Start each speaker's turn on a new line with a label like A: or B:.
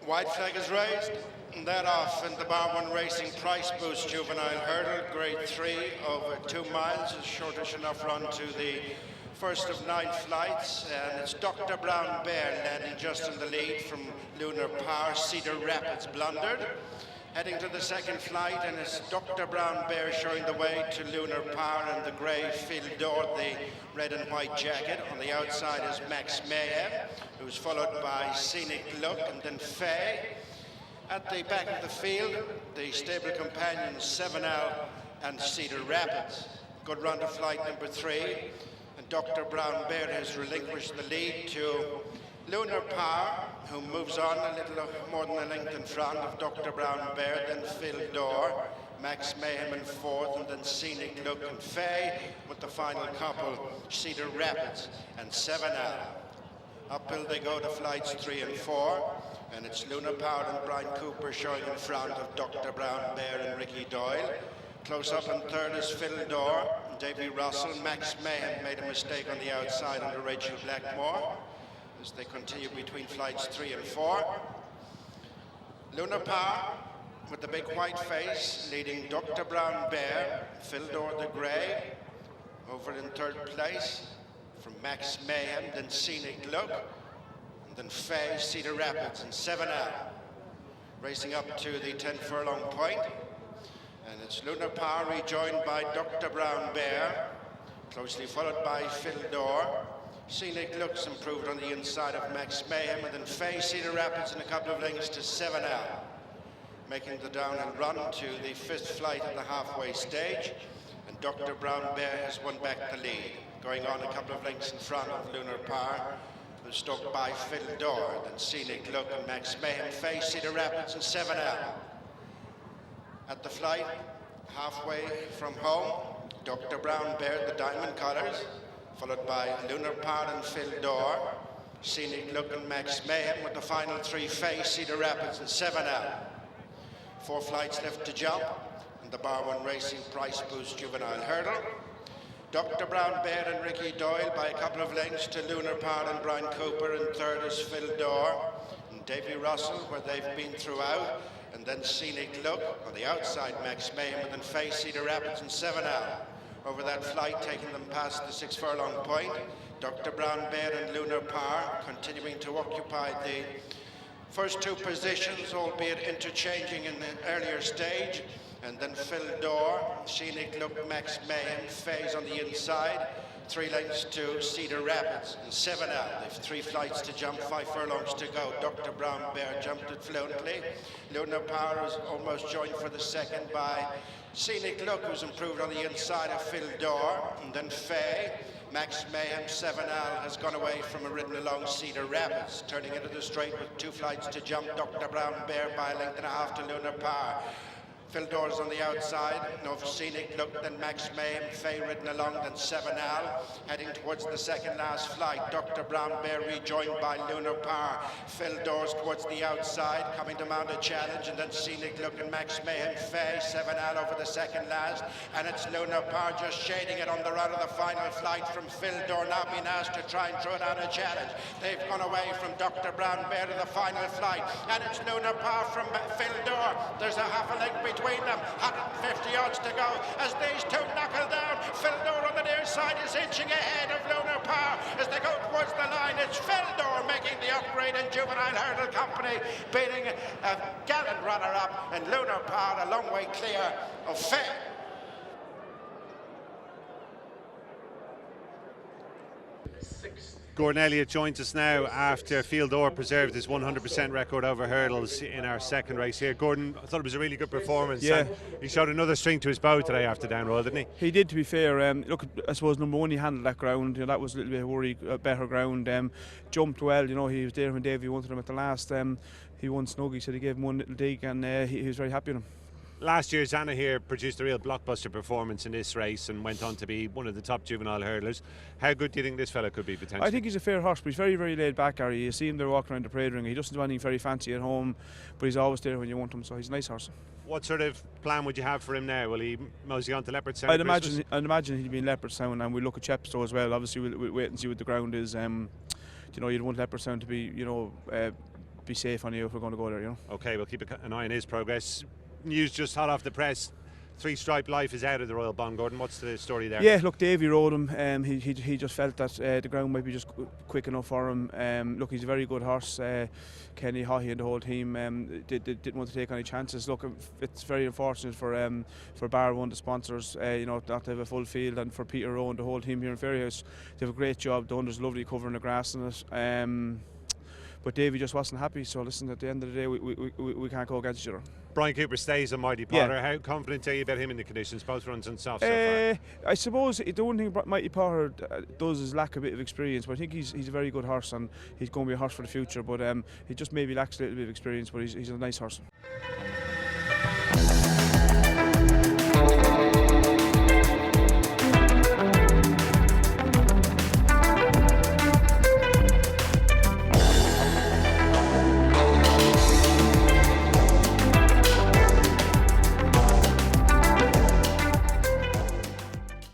A: White flag is raised, and that off in the Bar 1 Racing Price Boost Juvenile Hurdle, Grade 3, over 2 miles, a shortish enough run to the first of 9 flights, and it's Dr. Brown Bear landing just in the lead from Lunar Power, Cedar Rapids blundered. Heading to the second flight, and it's Dr. Brown Bear showing the way to Lunar Power and the grey FIL d'Or, the red and white jacket. On the outside is Max Mayhem, who's followed by Scenic Look and then Faye. At the back of the field, the stable companions 7L and Cedar Rapids. Good run to flight number 3, and Dr. Brown Bear has relinquished the lead to Lunar Power, who moves on a little more than a length in front of Dr. Brown Bear, then FIL d'Or, Max Mayhem in 4th, and then Scenic Look and Faye, with the final couple, Cedar Rapids and 7L. Uphill they go to flights 3 and 4, and it's Lunar Power and Brian Cooper showing in front of Dr. Brown Bear and Ricky Doyle. Close up in 3rd is FIL d'Or, Davy Russell. Max Mayhem made a mistake on the outside under Rachel Blackmore as they continue between flights 3 and 4. Lunar Power with the big white face leading Dr. Brown Bear, FIL d'Or the grey, over in 3rd place from Max Mayhem, then Scenic Look, and then Faye, Cedar Rapids, and 7L. Racing up to the 10 furlong point, and it's Lunar Power rejoined by Dr. Brown Bear, closely followed by FIL d'Or. Scenic Looks improved on the inside of Max Mayhem, and then Faye, Cedar Rapids, and a couple of lengths to 7L. Making the downhill run to the 5th flight at the halfway stage, and Dr. Brown Bear has won back the lead, going on a couple of lengths in front of Lunar Power, who's stalked by FIL d'Or, then Scenic Look and Max Mayhem, Faye, Cedar Rapids, and 7L. At the flight, halfway from home, Dr. Brown Bear, the diamond colors, followed by Lunar Power and FIL d'Or, Scenic Look and Max Mayhem, with the final 3, Faye, Cedar Rapids, and 7L. 4 flights left to jump in the Bar 1 Racing Price Boost Juvenile Hurdle. Dr. Brown Bear and Ricky Doyle by a couple of lengths to Lunar Power and Brian Cooper, and 3rd is FIL d'Or and Davy Russell, where they've been throughout, and then Scenic Look on the outside, Max Mayhem, and then Faye, Cedar Rapids, and 7L. Over that flight, taking them past the 6 furlong point, Dr. Brown Bear and Lunar Power continuing to occupy the first 2 positions, albeit interchanging in the earlier stage, and then FIL d'Or, Scenic Look, Max Mayhem, Faye's on the inside, 3 lengths to Cedar Rapids, and 7L. They've 3 flights to jump, 5 furlongs to go. Dr. Brown Bear jumped it fluently. Lunar Power is almost joined for the second by Scenic Look, who's improved on the inside of FIL d'Or, and then Faye. Max Mayhem, 7L, has gone away from a ridden along Cedar Rapids, turning into the straight with 2 flights to jump. Dr. Brown Bear by a length and a half to Lunar Power. FIL d'Or's on the outside, no Scenic Look, then Max Mayhem, Faye ridden along, then 7L, heading towards the second last flight. Dr. Brown Bear rejoined by Lunar Power. FIL d'Or's towards the outside, coming to mount a challenge, and then Scenic Look and Max Mayhem, Faye, 7L over the second last, and it's Lunar Power just shading it on the run of the final flight from FIL d'Or, now being asked to try and throw down a challenge. They've gone away from Dr. Brown Bear to the final flight, and it's Lunar Power from FIL d'Or. There's a half a length between them, 150 yards to go as these 2 knuckle down. FIL d'Or on the near side is inching ahead of Lunar Power as they go towards the line. It's FIL d'Or making the upgrade in Juvenile Hurdle Company, beating a gallant runner-up, and Lunar Power a long way clear of Faye.
B: Gordon Elliott joins us now after FIL d'Or preserved his 100% record over hurdles in our second race here. Gordon, I thought it was a really good performance.
C: Yeah.
B: He showed another string to his bow today after down roll, didn't he?
C: He did, to be fair. Look, I suppose number one, he handled that ground. That was a little bit of worry, better ground. Jumped well, he was there when Davey wanted him at the last. He won snug, he said he gave him one little dig, and he was very happy with him.
B: Last year, Zana here produced a real blockbuster performance in this race and went on to be one of the top juvenile hurdlers. How good do you think this fella could be potentially?
C: I think he's a fair horse, but he's very, very laid back, Gary. You see him there walking around the parade ring. He doesn't do anything very fancy at home, but he's always there when you want him, so he's a nice horse.
B: What sort of plan would you have for him now? Will he mosey on to Leopardstown?
C: I'd imagine he'd be in Leopardstown, and we'll look at Chepstow as well. Obviously, we'll wait and see what the ground is. You'd want Leopardstown to be, be safe on you if we're going to go there, you know.
B: Okay, we'll keep an eye on his progress. News just hot off the press. Three Stripe Life is out of the Royal Bond, Gordon. What's the story there?
C: Yeah, look, Davey rode him. He just felt that the ground might be just quick enough for him. Look, he's a very good horse. Kenny, Haughey and the whole team didn't want to take any chances. Look, it's very unfortunate for Bar One, the sponsors, not to have a full field, and for Peter Rowe and the whole team here in Fairyhouse. They have a great job done. There's lovely covering the grass in it. But Davey just wasn't happy, so listen, at the end of the day we can't go against each other.
B: Brian Cooper stays on Mighty Potter. How confident are you about him in the conditions? Both runs on soft so far.
C: I suppose the only thing Mighty Potter does is lack a bit of experience, but I think he's a very good horse, and he's going to be a horse for the future, but he just maybe lacks a little bit of experience, but he's a nice horse.